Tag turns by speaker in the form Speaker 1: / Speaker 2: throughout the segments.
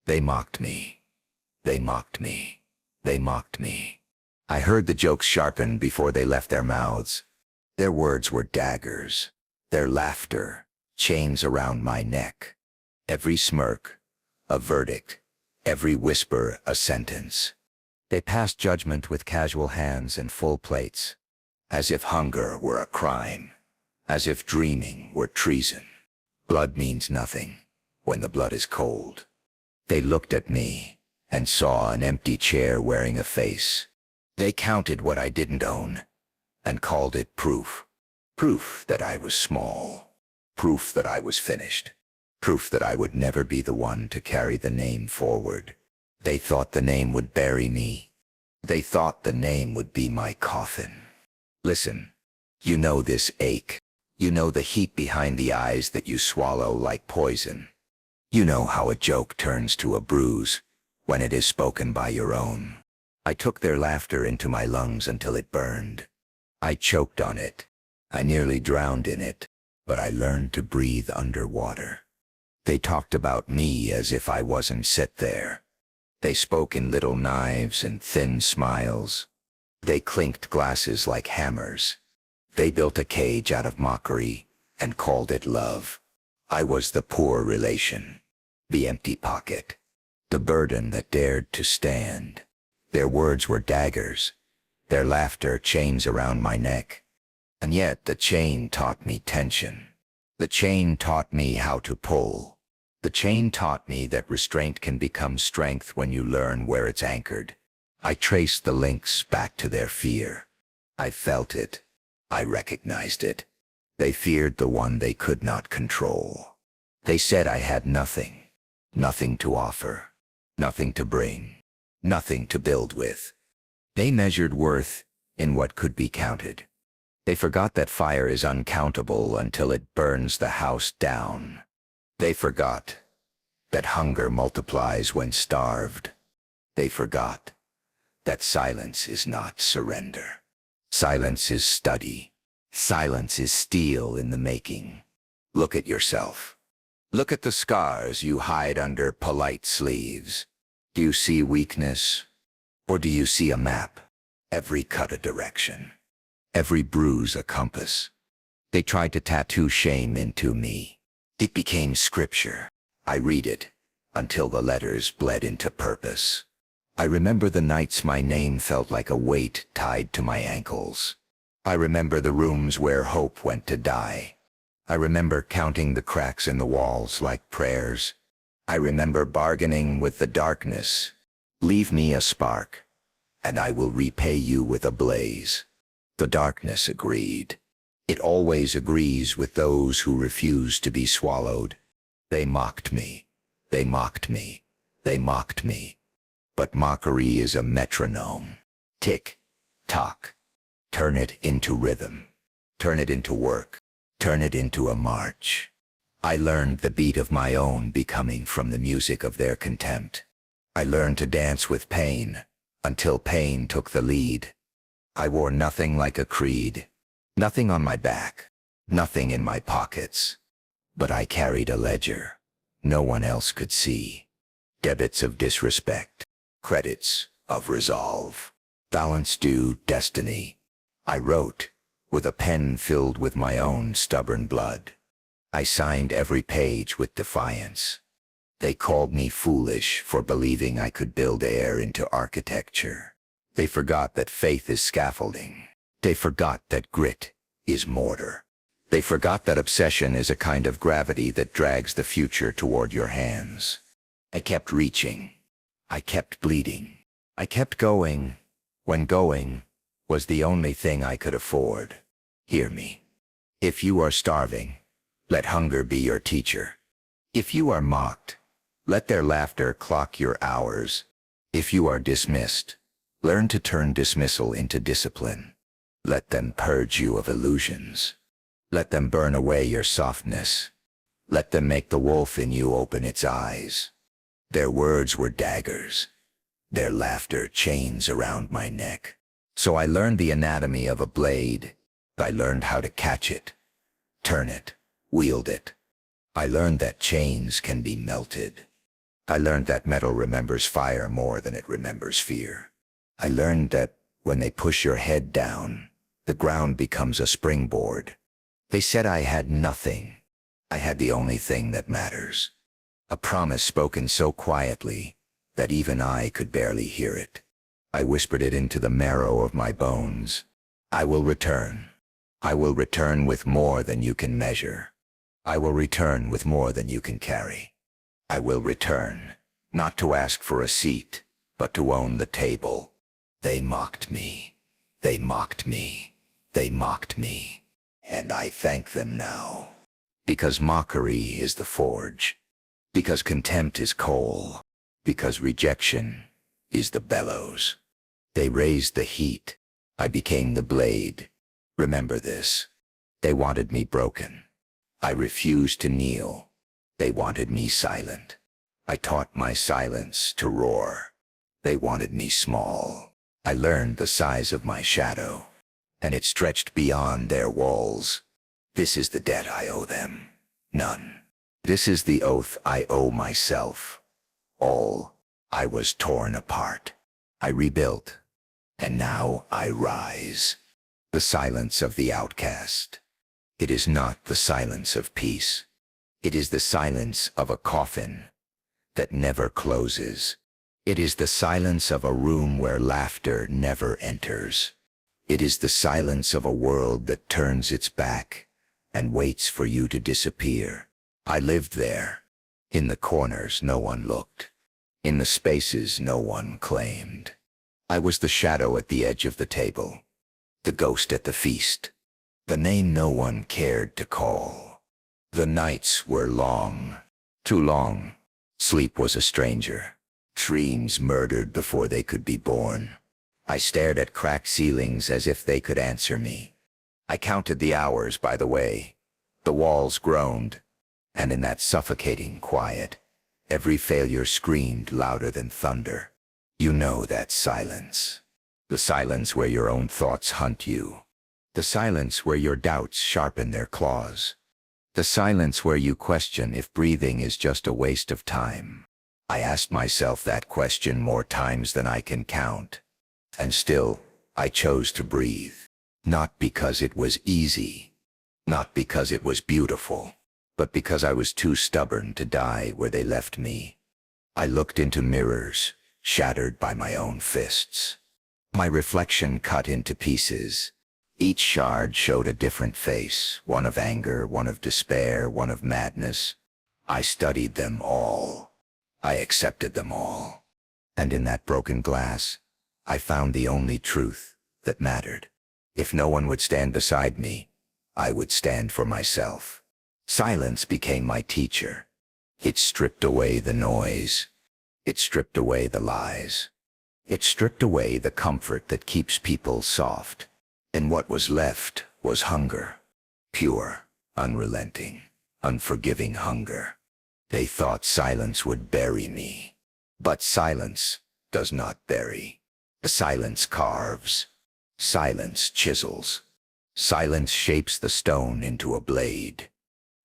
Speaker 1: They mocked me. They mocked me. They mocked me. I heard the jokes sharpen before they left their mouths. Their words were daggers. Their laughter, chains around my neck. Every smirk, a verdict. Every whisper, a sentence. They passed judgment with casual hands and full plates, as if hunger were a crime, as if dreaming were treason. Blood means nothing when the blood is cold. They looked at me and saw an empty chair wearing a face. They counted what I didn't own and called it proof. Proof that I was small. Proof that I was finished. Proof that I would never be the one to carry the name forward. They thought the name would bury me. They thought the name would be my coffin. Listen, you know this ache. You know the heat behind the eyes that you swallow like poison. You know how a joke turns to a bruise when it is spoken by your own. I took their laughter into my lungs until it burned. I choked on it. I nearly drowned in it, but I learned to breathe underwater. They talked about me as if I wasn't set there. They spoke in little knives and thin smiles. They clinked glasses like hammers. They built a cage out of mockery and called it love. I was the poor relation, the empty pocket, the burden that dared to stand. Their words were daggers, their laughter chains around my neck. And yet the chain taught me tension. The chain taught me how to pull. The chain taught me that restraint can become strength when you learn where it's anchored. I traced the links back to their fear. I felt it. I recognized it. They feared the one they could not control. They said I had nothing, nothing to offer, nothing to bring, nothing to build with. They measured worth in what could be counted. They forgot that fire is uncountable until it burns the house down. They forgot that hunger multiplies when starved. They forgot that silence is not surrender. Silence is study. Silence is steel in the making. Look at yourself. Look at the scars you hide under polite sleeves. Do you see weakness, or do you see a map? Every cut a direction. Every bruise a compass. They tried to tattoo shame into me. It became scripture. I read it until the letters bled into purpose. I remember the nights my name felt like a weight tied to my ankles. I remember the rooms where hope went to die. I remember counting the cracks in the walls like prayers. I remember bargaining with the darkness. Leave me a spark, and I will repay you with a blaze. The darkness agreed. It always agrees with those who refuse to be swallowed. They mocked me. They mocked me. They mocked me. But mockery is a metronome. Tick, tock. Turn it into rhythm. Turn it into work. Turn it into a march. I learned the beat of my own becoming from the music of their contempt. I learned to dance with pain until pain took the lead. I wore nothing like a creed. Nothing on my back, nothing in my pockets. But I carried a ledger no one else could see. Debits of disrespect, credits of resolve, balance due destiny. I wrote with a pen filled with my own stubborn blood. I signed every page with defiance. They called me foolish for believing I could build air into architecture. They forgot that faith is scaffolding. They forgot that grit is mortar. They forgot that obsession is a kind of gravity that drags the future toward your hands. I kept reaching. I kept bleeding. I kept going when going was the only thing I could afford. Hear me. If you are starving, let hunger be your teacher. If you are mocked, let their laughter clock your hours. If you are dismissed, learn to turn dismissal into discipline. Let them purge you of illusions. Let them burn away your softness. Let them make the wolf in you open its eyes. Their words were daggers. Their laughter chains around my neck. So I learned the anatomy of a blade. I learned how to catch it, turn it, wield it. I learned that chains can be melted. I learned that metal remembers fire more than it remembers fear. I learned that when they push your head down, the ground becomes a springboard. They said I had nothing. I had the only thing that matters. A promise spoken so quietly that even I could barely hear it. I whispered it into the marrow of my bones. I will return. I will return with more than you can measure. I will return with more than you can carry. I will return, not to ask for a seat, but to own the table. They mocked me. They mocked me. They mocked me. And I thank them now. Because mockery is the forge. Because contempt is coal. Because rejection is the bellows. They raised the heat. I became the blade. Remember this. They wanted me broken. I refused to kneel. They wanted me silent. I taught my silence to roar. They wanted me small. I learned the size of my shadow, and it stretched beyond their walls. This is the debt I owe them. None. This is the oath I owe myself. All. I was torn apart. I rebuilt. And now I rise. The silence of the outcast. It is not the silence of peace. It is the silence of a coffin that never closes. It is the silence of a room where laughter never enters. It is the silence of a world that turns its back and waits for you to disappear. I lived there. In the corners no one looked. In the spaces no one claimed. I was the shadow at the edge of the table. The ghost at the feast. The name no one cared to call. The nights were long. Too long. Sleep was a stranger. Dreams murdered before they could be born. I stared at cracked ceilings as if they could answer me. I counted the hours, by the way. The walls groaned. And in that suffocating quiet, every failure screamed louder than thunder. You know that silence. The silence where your own thoughts hunt you. The silence where your doubts sharpen their claws. The silence where you question if breathing is just a waste of time. I asked myself that question more times than I can count. And still, I chose to breathe. Not because it was easy. Not because it was beautiful. But because I was too stubborn to die where they left me. I looked into mirrors, shattered by my own fists. My reflection cut into pieces. Each shard showed a different face, one of anger, one of despair, one of madness. I studied them all. I accepted them all. And in that broken glass, I found the only truth that mattered. If no one would stand beside me, I would stand for myself. Silence became my teacher. It stripped away the noise. It stripped away the lies. It stripped away the comfort that keeps people soft. And what was left was hunger. Pure, unrelenting, unforgiving hunger. They thought silence would bury me. But silence does not bury. Silence carves. Silence chisels. Silence shapes the stone into a blade.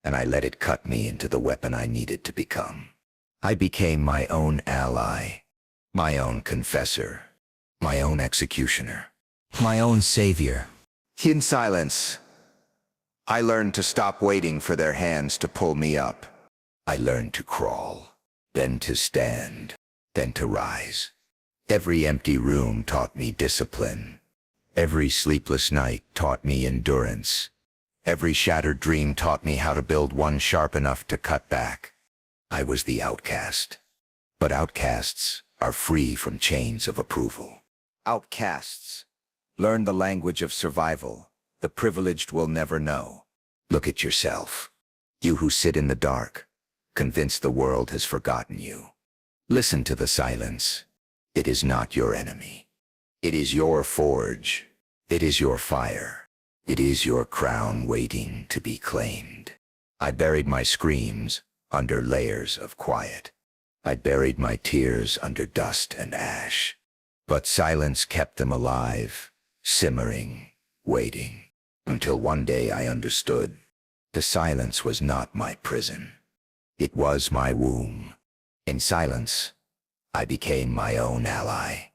Speaker 1: And I let it cut me into the weapon I needed to become. I became my own ally, my own confessor, my own executioner, my own savior. In silence, I learned to stop waiting for their hands to pull me up. I learned to crawl, then to stand, then to rise. Every empty room taught me discipline. Every sleepless night taught me endurance. Every shattered dream taught me how to build one sharp enough to cut back. I was the outcast. But outcasts are free from chains of approval. Outcasts learn the language of survival the privileged will never know. Look at yourself. You who sit in the dark, convinced the world has forgotten you. Listen to the silence. It is not your enemy. It is your forge. It is your fire. It is your crown waiting to be claimed. I buried my screams under layers of quiet. I buried my tears under dust and ash. But silence kept them alive, simmering, waiting, until one day I understood. The silence was not my prison. It was my womb. In silence, I became my own ally.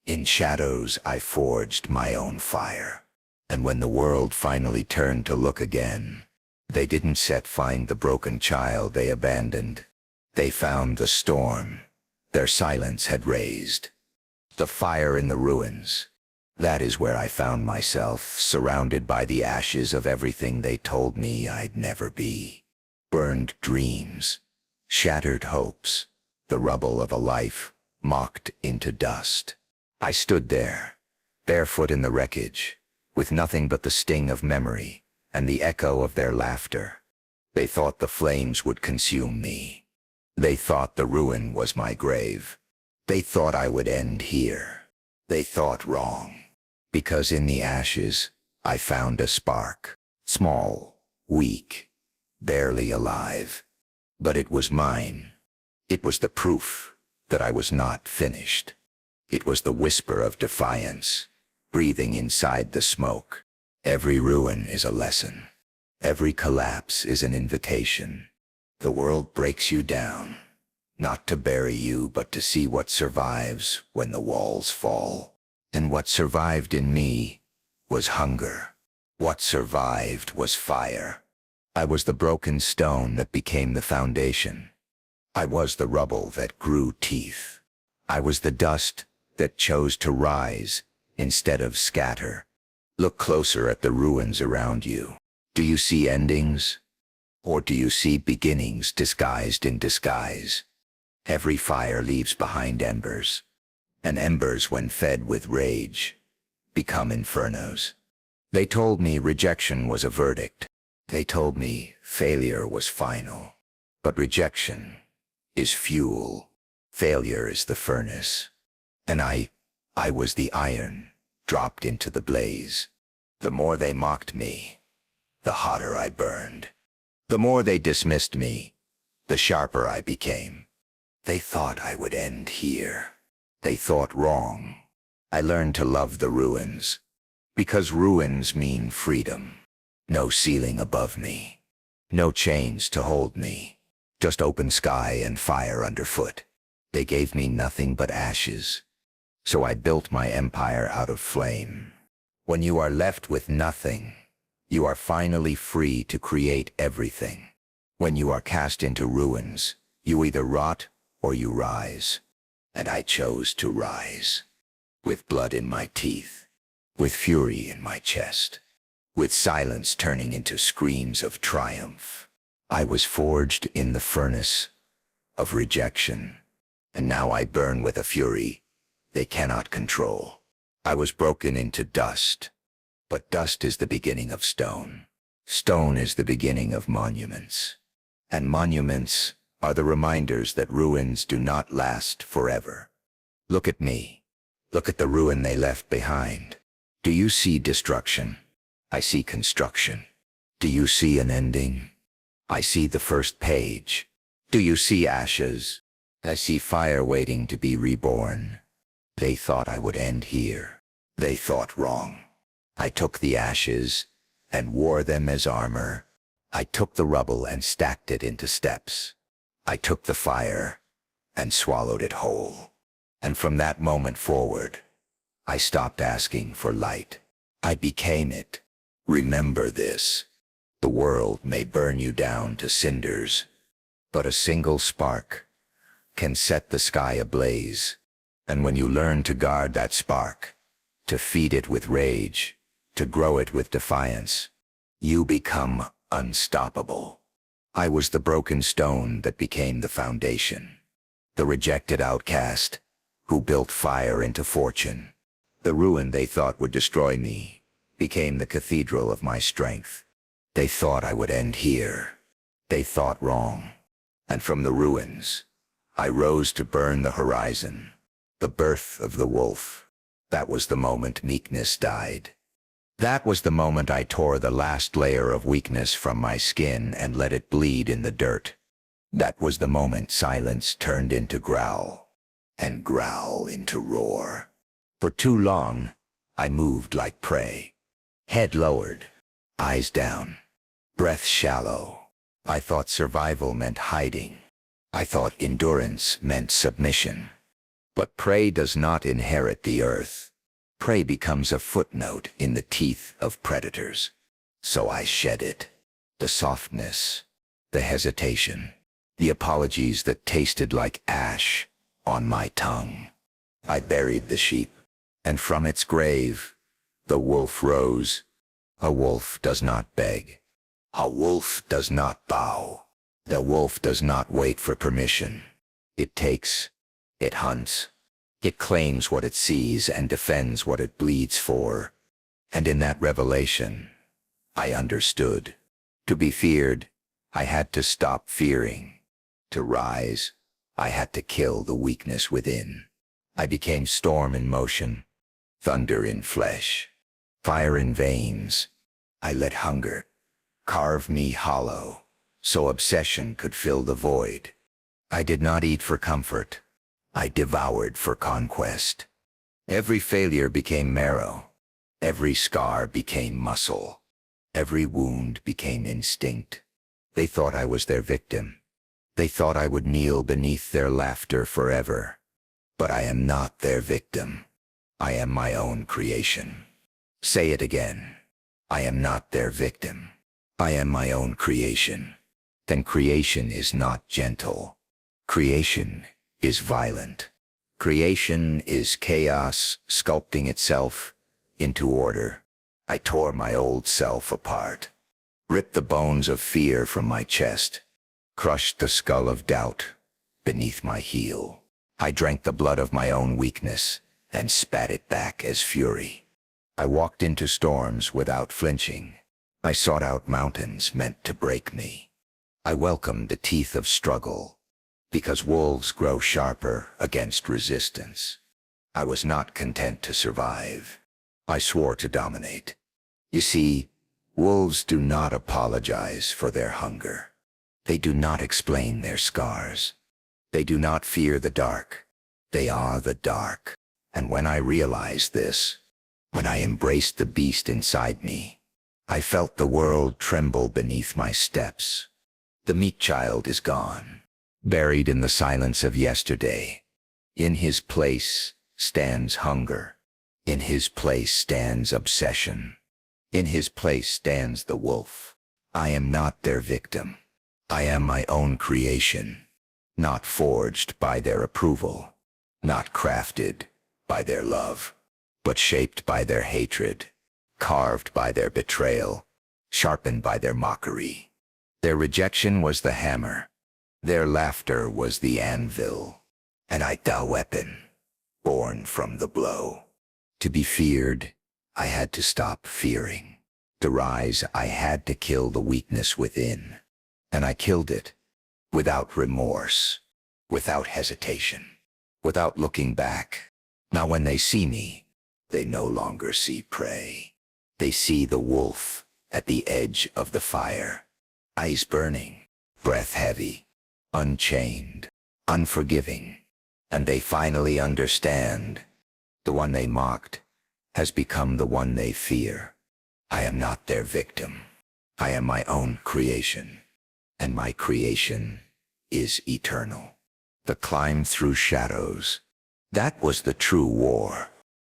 Speaker 1: In shadows, I forged my own fire. And when the world finally turned to look again, they didn't find the broken child they abandoned. They found the storm their silence had raised. The fire in the ruins. That is where I found myself, surrounded by the ashes of everything they told me I'd never be. Burned dreams, shattered hopes, the rubble of a life mocked into dust. I stood there, barefoot in the wreckage, with nothing but the sting of memory and the echo of their laughter. They thought the flames would consume me. They thought the ruin was my grave. They thought I would end here. They thought wrong. Because in the ashes, I found a spark. Small, weak, barely alive. But it was mine. It was the proof that I was not finished. It was the whisper of defiance, breathing inside the smoke. Every ruin is a lesson. Every collapse is an invitation. The world breaks you down, not to bury you, but to see what survives when the walls fall. And what survived in me was hunger. What survived was fire. I was the broken stone that became the foundation. I was the rubble that grew teeth. I was the dust that chose to rise instead of scatter. Look closer at the ruins around you. Do you see endings? Or do you see beginnings disguised in disguise? Every fire leaves behind embers, and embers, when fed with rage, become infernos. They told me rejection was a verdict. They told me failure was final. But rejection is fuel. Failure is the furnace. And I was the iron dropped into the blaze. The more they mocked me, the hotter I burned. The more they dismissed me, the sharper I became. They thought I would end here. They thought wrong. I learned to love the ruins, because ruins mean freedom. No ceiling above me, no chains to hold me, just open sky and fire underfoot. They gave me nothing but ashes, so I built my empire out of flame. When you are left with nothing, you are finally free to create everything. When you are cast into ruins, you either rot or you rise. And I chose to rise. With blood in my teeth, with fury in my chest, with silence turning into screams of triumph. I was forged in the furnace of rejection, and now I burn with a fury they cannot control. I was broken into dust, but dust is the beginning of stone. Stone is the beginning of monuments. And monuments are the reminders that ruins do not last forever. Look at me. Look at the ruin they left behind. Do you see destruction? I see construction. Do you see an ending? I see the first page. Do you see ashes? I see fire waiting to be reborn. They thought I would end here. They thought wrong. I took the ashes and wore them as armor. I took the rubble and stacked it into steps. I took the fire and swallowed it whole. And from that moment forward, I stopped asking for light. I became it. Remember this. The world may burn you down to cinders, but a single spark can set the sky ablaze. And when you learn to guard that spark, to feed it with rage, to grow it with defiance, you become unstoppable. I was the broken stone that became the foundation. The rejected outcast who built fire into fortune. The ruin they thought would destroy me became the cathedral of my strength. They thought I would end here. They thought wrong. And from the ruins, I rose to burn the horizon. The birth of the wolf. That was the moment meekness died. That was the moment I tore the last layer of weakness from my skin and let it bleed in the dirt. That was the moment silence turned into growl, and growl into roar. For too long, I moved like prey. Head lowered, eyes down, breath shallow. I thought survival meant hiding. I thought endurance meant submission. But prey does not inherit the earth. Prey becomes a footnote in the teeth of predators. So I shed it. The softness, the hesitation, the apologies that tasted like ash on my tongue. I buried the sheep, and from its grave, the wolf rose. A wolf does not beg. A wolf does not bow. The wolf does not wait for permission. It takes, it hunts, it claims what it sees and defends what it bleeds for. And in that revelation, I understood. To be feared, I had to stop fearing. To rise, I had to kill the weakness within. I became storm in motion, thunder in flesh, fire in veins. I let hunger carve me hollow, so obsession could fill the void. I did not eat for comfort. I devoured for conquest. Every failure became marrow. Every scar became muscle. Every wound became instinct. They thought I was their victim. They thought I would kneel beneath their laughter forever. But I am not their victim. I am my own creation. Say it again. I am not their victim. I am my own creation. Then creation is not gentle. Creation is violent. Creation is chaos sculpting itself into order. I tore my old self apart, ripped the bones of fear from my chest, crushed the skull of doubt beneath my heel. I drank the blood of my own weakness and spat it back as fury. I walked into storms without flinching. I sought out mountains meant to break me. I welcomed the teeth of struggle, because wolves grow sharper against resistance. I was not content to survive. I swore to dominate. You see, wolves do not apologize for their hunger. They do not explain their scars. They do not fear the dark. They are the dark. And when I realized this, when I embraced the beast inside me, I felt the world tremble beneath my steps. The meat child is gone, buried in the silence of yesterday. In his place stands hunger. In his place stands obsession. In his place stands the wolf. I am not their victim. I am my own creation, not forged by their approval, not crafted by their love, but shaped by their hatred, carved by their betrayal, sharpened by their mockery. Their rejection was the hammer. Their laughter was the anvil. And I the weapon, born from the blow. To be feared, I had to stop fearing. To rise, I had to kill the weakness within. And I killed it, without remorse, without hesitation, without looking back. Now when they see me, they no longer see prey. They see the wolf at the edge of the fire, eyes burning, breath heavy, unchained, unforgiving. And they finally understand. The one they mocked has become the one they fear. I am not their victim. I am my own creation. And my creation is eternal. The climb through shadows. That was the true war.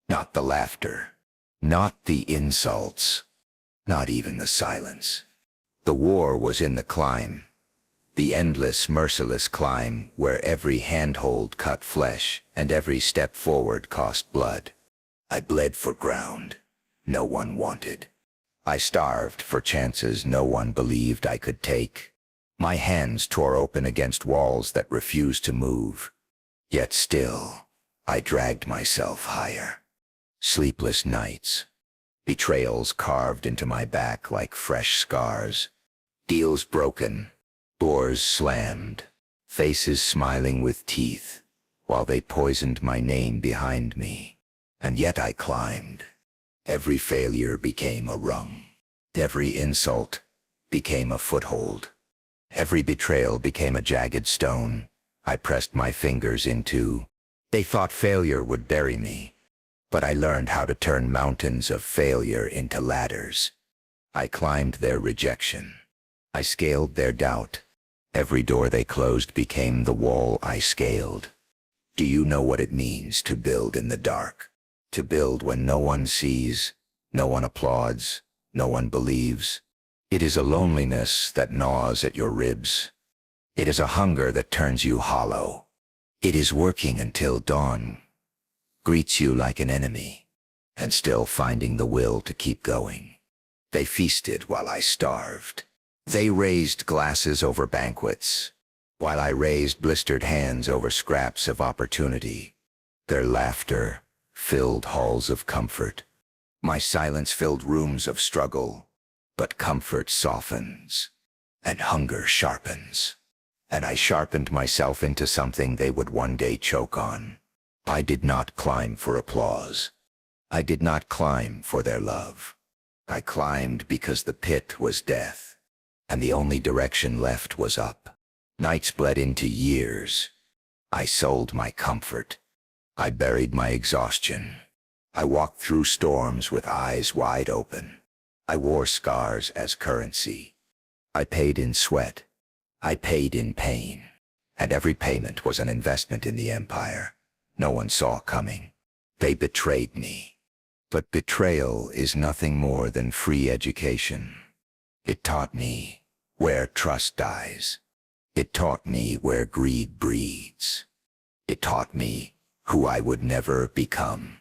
Speaker 1: Not the laughter. Not the insults. Not even the silence. The war was in the climb. The endless, merciless climb where every handhold cut flesh and every step forward cost blood. I bled for ground no one wanted. I starved for chances no one believed I could take. My hands tore open against walls that refused to move. Yet still, I dragged myself higher. Sleepless nights. Betrayals carved into my back like fresh scars. Deals broken. Doors slammed, faces smiling with teeth, while they poisoned my name behind me. And yet I climbed. Every failure became a rung. Every insult became a foothold. Every betrayal became a jagged stone I pressed my fingers into. They thought failure would bury me, but I learned how to turn mountains of failure into ladders. I climbed their rejection. I scaled their doubt. Every door they closed became the wall I scaled. Do you know what it means to build in the dark? To build when no one sees, no one applauds, no one believes. It is a loneliness that gnaws at your ribs. It is a hunger that turns you hollow. It is working until dawn greets you like an enemy, and still finding the will to keep going. They feasted while I starved. They raised glasses over banquets, while I raised blistered hands over scraps of opportunity. Their laughter filled halls of comfort. My silence filled rooms of struggle, but comfort softens, and hunger sharpens. And I sharpened myself into something they would one day choke on. I did not climb for applause. I did not climb for their love. I climbed because the pit was death, and the only direction left was up. Nights bled into years. I sold my comfort. I buried my exhaustion. I walked through storms with eyes wide open. I wore scars as currency. I paid in sweat. I paid in pain. And every payment was an investment in the empire no one saw coming. They betrayed me. But betrayal is nothing more than free education. It taught me where trust dies. It taught me where greed breeds. It taught me who I would never become.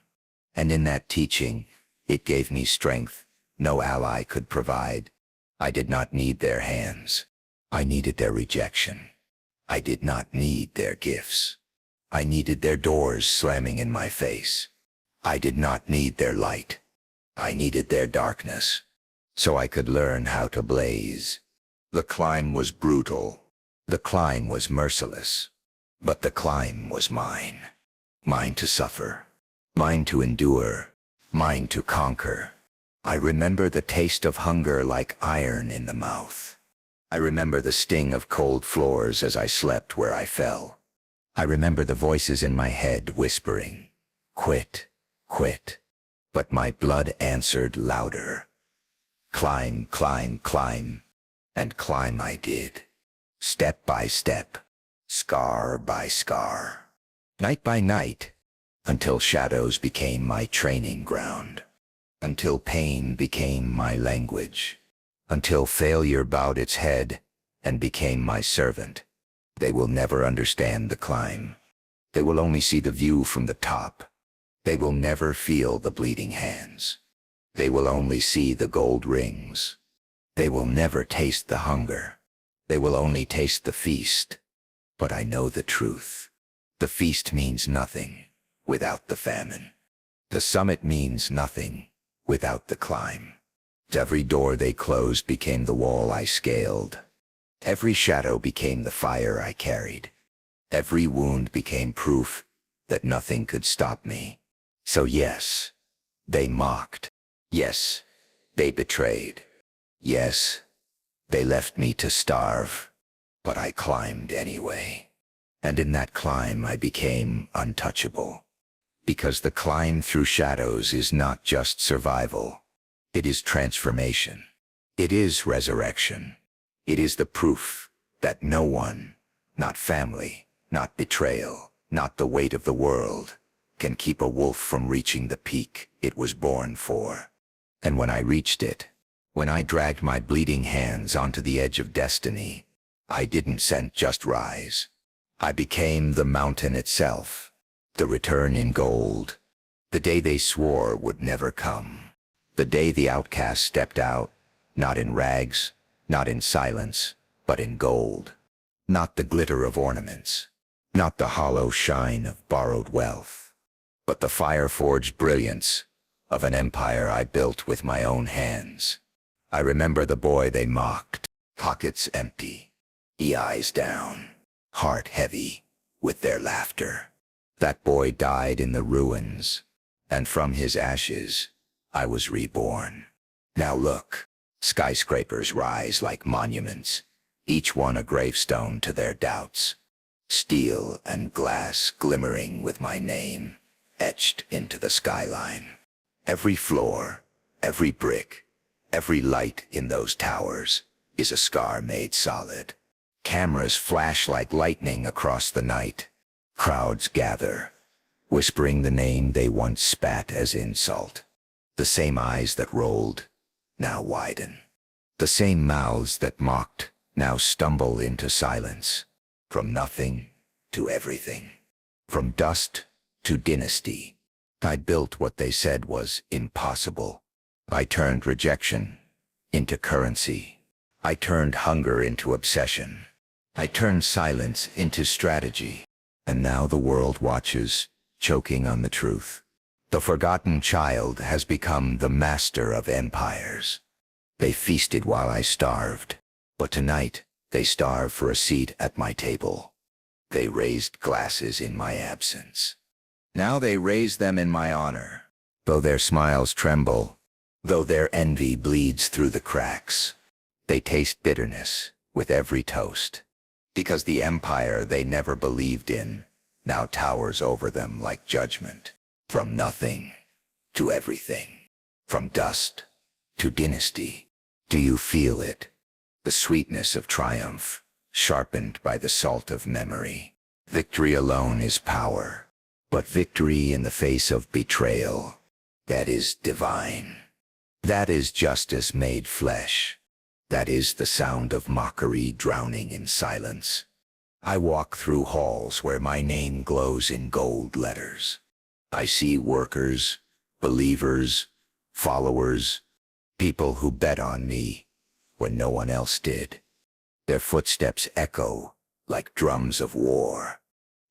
Speaker 1: And in that teaching, it gave me strength no ally could provide. I did not need their hands. I needed their rejection. I did not need their gifts. I needed their doors slamming in my face. I did not need their light. I needed their darkness, so I could learn how to blaze. The climb was brutal. The climb was merciless. But the climb was mine. Mine to suffer. Mine to endure. Mine to conquer. I remember the taste of hunger like iron in the mouth. I remember the sting of cold floors as I slept where I fell. I remember the voices in my head whispering, "Quit, quit." But my blood answered louder. Climb, climb, climb. And climb I did. Step by step. Scar by scar. Night by night. Until shadows became my training ground. Until pain became my language. Until failure bowed its head and became my servant. They will never understand the climb. They will only see the view from the top. They will never feel the bleeding hands. They will only see the gold rings. They will never taste the hunger. They will only taste the feast. But I know the truth. The feast means nothing without the famine. The summit means nothing without the climb. Every door they closed became the wall I scaled. Every shadow became the fire I carried. Every wound became proof that nothing could stop me. So yes, they mocked. Yes, they betrayed. Yes, they left me to starve. But I climbed anyway. And in that climb I became untouchable. Because the climb through shadows is not just survival. It is transformation. It is resurrection. It is the proof that no one, not family, not betrayal, not the weight of the world, can keep a wolf from reaching the peak it was born for. And when I reached it, when I dragged my bleeding hands onto the edge of destiny, I didn't just rise. I became the mountain itself, the return in gold. The day they swore would never come. The day the outcast stepped out, not in rags, not in silence, but in gold. Not the glitter of ornaments, not the hollow shine of borrowed wealth, but the fire-forged brilliance of an empire I built with my own hands. I remember the boy they mocked, pockets empty, eyes down, heart heavy with their laughter. That boy died in the ruins, and from his ashes I was reborn. Now look, skyscrapers rise like monuments, each one a gravestone to their doubts. Steel and glass glimmering with my name, etched into the skyline. Every floor, every brick, every light in those towers is a scar made solid. Cameras flash like lightning across the night. Crowds gather, whispering the name they once spat as insult. The same eyes that rolled now widen. The same mouths that mocked now stumble into silence. From nothing to everything. From dust to dynasty. I built what they said was impossible. I turned rejection into currency. I turned hunger into obsession. I turned silence into strategy. And now the world watches, choking on the truth. The forgotten child has become the master of empires. They feasted while I starved, but tonight they starve for a seat at my table. They raised glasses in my absence. Now they raise them in my honor. Though their smiles tremble, though their envy bleeds through the cracks, they taste bitterness with every toast. Because the empire they never believed in now towers over them like judgment. From nothing to everything. From dust to dynasty. Do you feel it? The sweetness of triumph, sharpened by the salt of memory. Victory alone is power, but victory in the face of betrayal, that is divine. That is justice made flesh. That is the sound of mockery drowning in silence. I walk through halls where my name glows in gold letters. I see workers, believers, followers, people who bet on me when no one else did. Their footsteps echo like drums of war.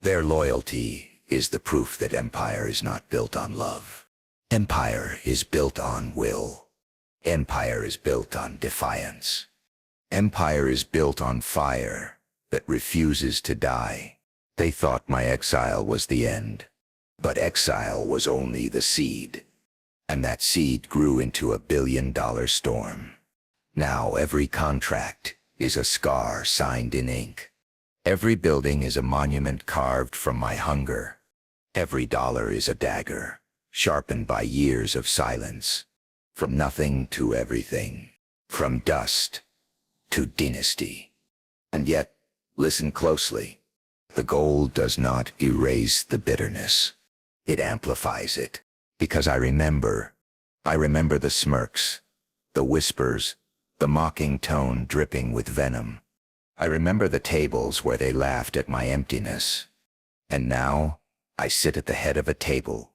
Speaker 1: Their loyalty is the proof that empire is not built on love. Empire is built on will. Empire is built on defiance. Empire is built on fire that refuses to die. They thought my exile was the end, but exile was only the seed. And that seed grew into $1 billion storm. Now every contract is a scar signed in ink. Every building is a monument carved from my hunger. Every dollar is a dagger, sharpened by years of silence. From nothing to everything. From dust to dynasty. And yet, listen closely. The gold does not erase the bitterness. It amplifies it. Because I remember the smirks, the whispers, the mocking tone dripping with venom. I remember the tables where they laughed at my emptiness. And now, I sit at the head of a table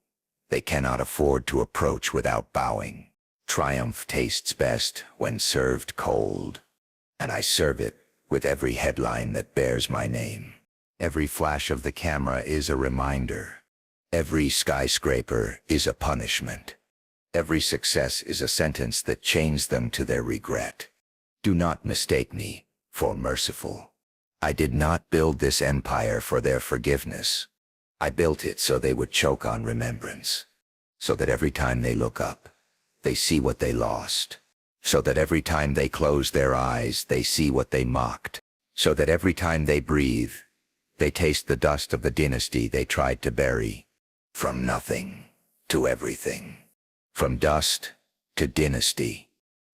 Speaker 1: they cannot afford to approach without bowing. Triumph tastes best when served cold, and I serve it with every headline that bears my name. Every flash of the camera is a reminder. Every skyscraper is a punishment. Every success is a sentence that chains them to their regret. Do not mistake me for merciful. I did not build this empire for their forgiveness. I built it so they would choke on remembrance, so that every time they look up, they see what they lost, so that every time they close their eyes, they see what they mocked, so that every time they breathe, they taste the dust of the dynasty they tried to bury. From nothing to everything. From dust to dynasty.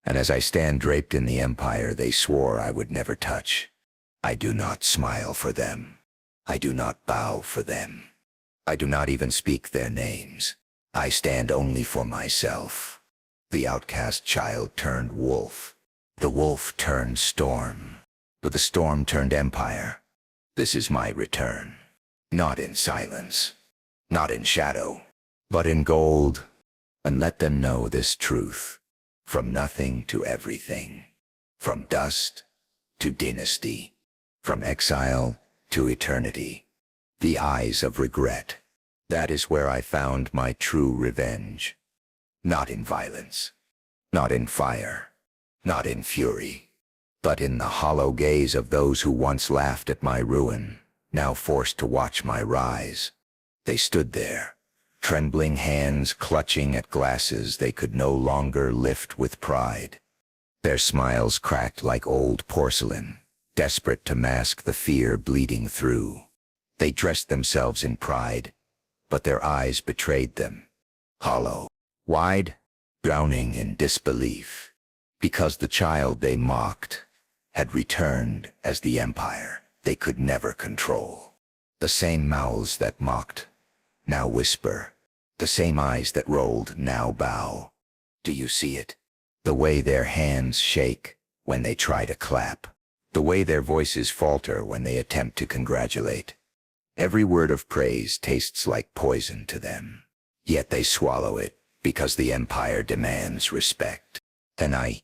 Speaker 1: And as I stand draped in the empire they swore I would never touch, I do not smile for them. I do not bow for them. I do not even speak their names. I stand only for myself. The outcast child turned wolf. The wolf turned storm. But the storm turned empire. This is my return. Not in silence. Not in shadow. But in gold. And let them know this truth. From nothing to everything. From dust to dynasty. From exile to eternity. The eyes of regret. That is where I found my true revenge. Not in violence. Not in fire. Not in fury. But in the hollow gaze of those who once laughed at my ruin, now forced to watch my rise. They stood there, trembling hands clutching at glasses they could no longer lift with pride. Their smiles cracked like old porcelain, desperate to mask the fear bleeding through. They dressed themselves in pride, but their eyes betrayed them. Hollow, wide, drowning in disbelief. Because the child they mocked had returned as the empire they could never control. The same mouths that mocked now whisper. The same eyes that rolled now bow. Do you see it? The way their hands shake when they try to clap. The way their voices falter when they attempt to congratulate. Every word of praise tastes like poison to them. Yet they swallow it because the empire demands respect. And I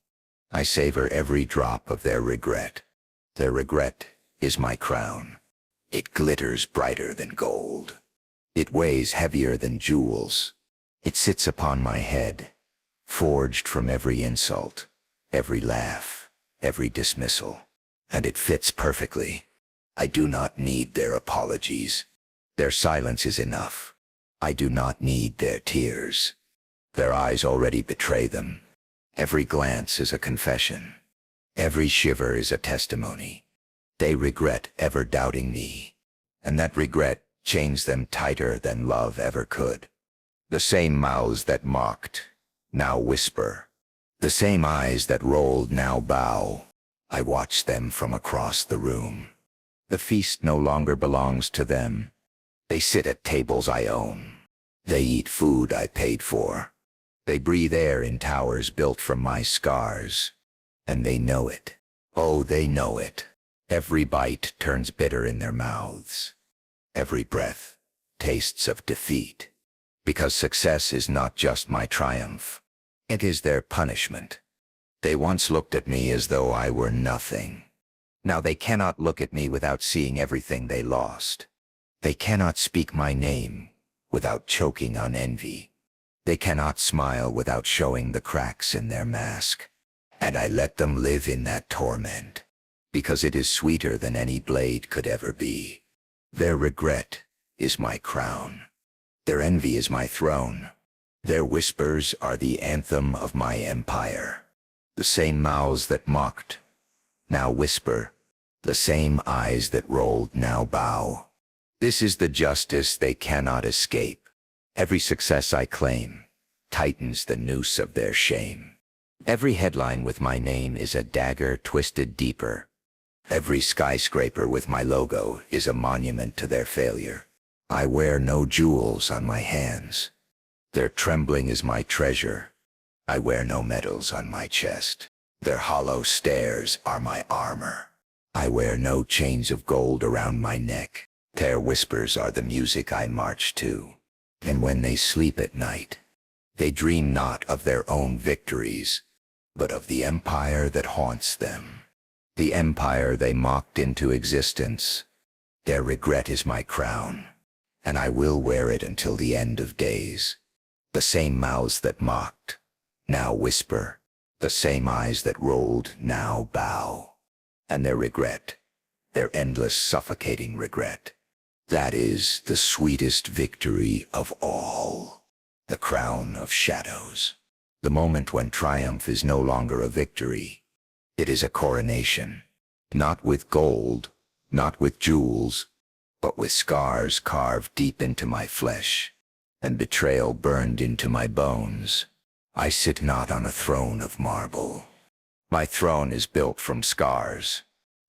Speaker 1: savor every drop of their regret. Their regret is my crown. It glitters brighter than gold. It weighs heavier than jewels. It sits upon my head, forged from every insult, every laugh, every dismissal. And it fits perfectly. I do not need their apologies. Their silence is enough. I do not need their tears. Their eyes already betray them. Every glance is a confession. Every shiver is a testimony. They regret ever doubting me, and that regret chains them tighter than love ever could. The same mouths that mocked now whisper. The same eyes that rolled now bow. I watch them from across the room. The feast no longer belongs to them. They sit at tables I own. They eat food I paid for. They breathe air in towers built from my scars. And they know it. Oh, they know it. Every bite turns bitter in their mouths. Every breath tastes of defeat. Because success is not just my triumph. It is their punishment. They once looked at me as though I were nothing. Now they cannot look at me without seeing everything they lost. They cannot speak my name without choking on envy. They cannot smile without showing the cracks in their mask. And I let them live in that torment, because it is sweeter than any blade could ever be. Their regret is my crown. Their envy is my throne. Their whispers are the anthem of my empire. The same mouths that mocked now whisper. The same eyes that rolled now bow. This is the justice they cannot escape. Every success I claim tightens the noose of their shame. Every headline with my name is a dagger twisted deeper. Every skyscraper with my logo is a monument to their failure. I wear no jewels on my hands. Their trembling is my treasure. I wear no medals on my chest. Their hollow stares are my armor. I wear no chains of gold around my neck. Their whispers are the music I march to. And when they sleep at night, they dream not of their own victories, but of the empire that haunts them. The empire they mocked into existence. Their regret is my crown, and I will wear it until the end of days. The same mouths that mocked now whisper. The same eyes that rolled now bow. And their regret, their endless suffocating regret, that is the sweetest victory of all. The crown of shadows. The moment when triumph is no longer a victory. It is a coronation, not with gold, not with jewels, but with scars carved deep into my flesh, and betrayal burned into my bones. I sit not on a throne of marble. My throne is built from scars.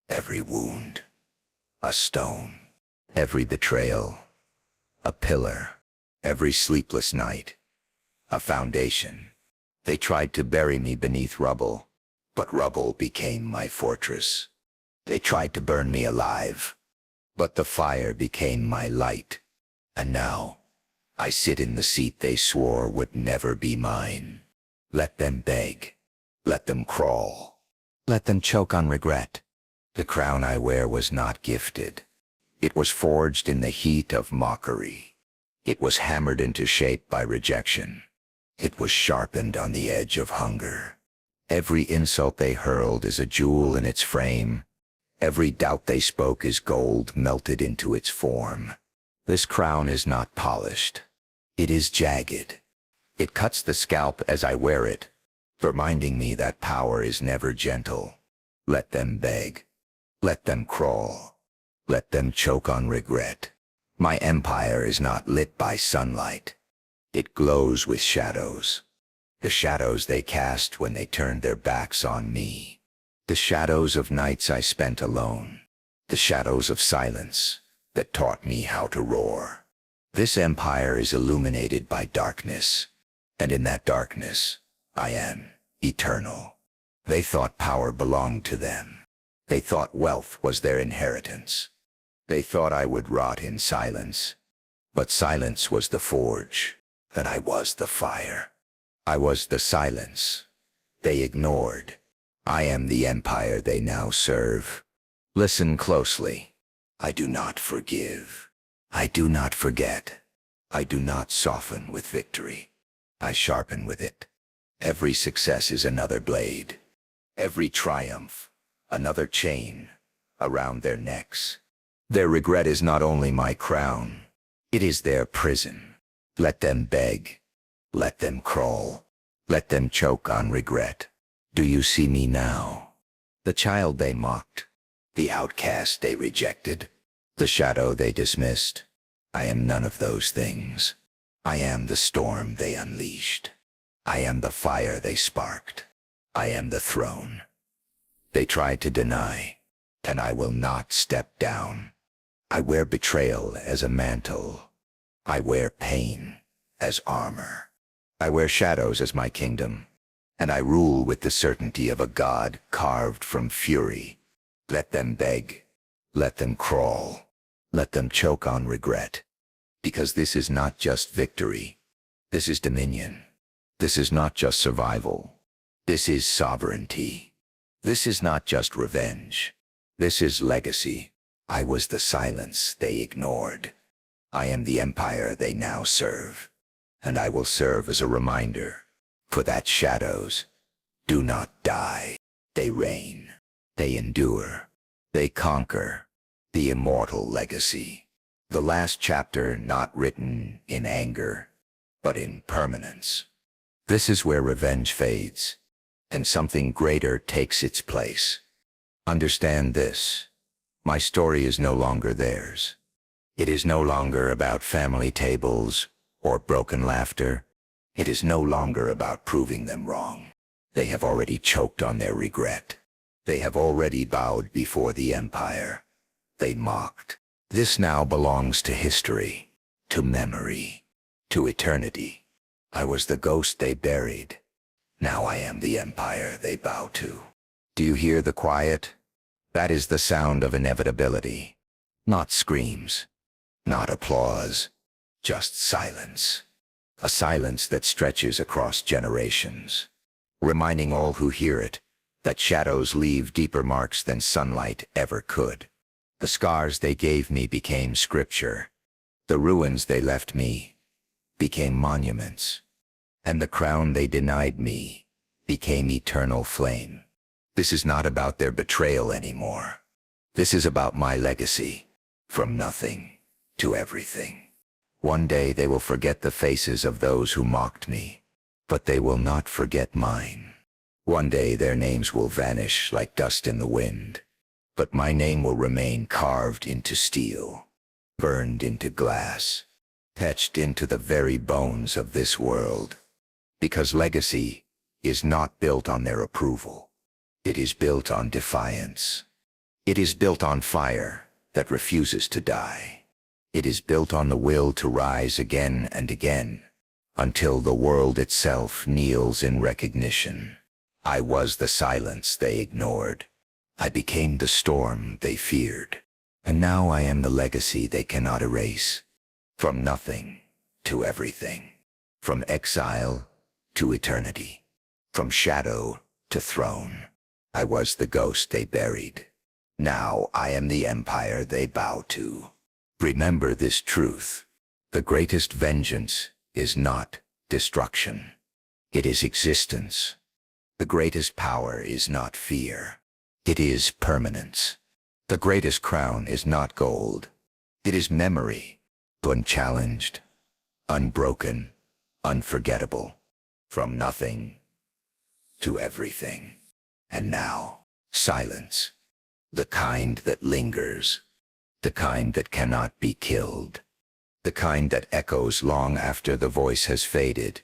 Speaker 1: Every wound, a stone. Every betrayal, a pillar. Every sleepless night, a foundation. They tried to bury me beneath rubble, but rubble became my fortress. They tried to burn me alive, but the fire became my light. And now, I sit in the seat they swore would never be mine. Let them beg. Let them crawl. Let them choke on regret. The crown I wear was not gifted. It was forged in the heat of mockery. It was hammered into shape by rejection. It was sharpened on the edge of hunger. Every insult they hurled is a jewel in its frame. Every doubt they spoke is gold melted into its form. This crown is not polished. It is jagged. It cuts the scalp as I wear it, reminding me that power is never gentle. Let them beg. Let them crawl. Let them choke on regret. My empire is not lit by sunlight. It glows with shadows. The shadows they cast when they turned their backs on me. The shadows of nights I spent alone. The shadows of silence that taught me how to roar. This empire is illuminated by darkness, and in that darkness, I am eternal. They thought power belonged to them. They thought wealth was their inheritance. They thought I would rot in silence. But silence was the forge, and I was the fire. I was the silence they ignored. I am the empire they now serve. Listen closely. I do not forgive. I do not forget. I do not soften with victory. I sharpen with it. Every success is another blade. Every triumph, another chain around their necks. Their regret is not only my crown, it is their prison. Let them beg. Let them crawl. Let them choke on regret. Do you see me now? The child they mocked, the outcast they rejected, the shadow they dismissed. I am none of those things. I am the storm they unleashed. I am the fire they sparked. I am the throne they tried to deny, and I will not step down. I wear betrayal as a mantle. I wear pain as armor. I wear shadows as my kingdom, and I rule with the certainty of a god carved from fury. Let them beg. Let them crawl. Let them choke on regret. Because this is not just victory. This is dominion. This is not just survival. This is sovereignty. This is not just revenge. This is legacy. I was the silence they ignored. I am the empire they now serve. And I will serve as a reminder. For that shadows do not die. They reign. They endure. They conquer. The immortal legacy. The last chapter not written in anger, but in permanence. This is where revenge fades, and something greater takes its place. Understand this. My story is no longer theirs. It is no longer about family tables or broken laughter. It is no longer about proving them wrong. They have already choked on their regret. They have already bowed before the empire they mocked. This now belongs to history, to memory, to eternity. I was the ghost they buried. Now I am the empire they bow to. Do you hear the quiet? That is the sound of inevitability. Not screams, not applause, just silence. A silence that stretches across generations, reminding all who hear it that shadows leave deeper marks than sunlight ever could. The scars they gave me became scripture. The ruins they left me became monuments. And the crown they denied me became eternal flame. This is not about their betrayal anymore. This is about my legacy, from nothing to everything. One day they will forget the faces of those who mocked me, but they will not forget mine. One day their names will vanish like dust in the wind, but my name will remain carved into steel, burned into glass, etched into the very bones of this world. Because legacy is not built on their approval. It is built on defiance. It is built on fire that refuses to die. It is built on the will to rise again and again, until the world itself kneels in recognition. I was the silence they ignored. I became the storm they feared. And now I am the legacy they cannot erase. From nothing to everything. From exile to eternity. From shadow to throne. I was the ghost they buried. Now I am the empire they bow to. Remember this truth. The greatest vengeance is not destruction. It is existence. The greatest power is not fear. It is permanence. The greatest crown is not gold. It is memory, unchallenged, unbroken, unforgettable. From nothing to everything. And now, silence. The kind that lingers. The kind that cannot be killed. The kind that echoes long after the voice has faded.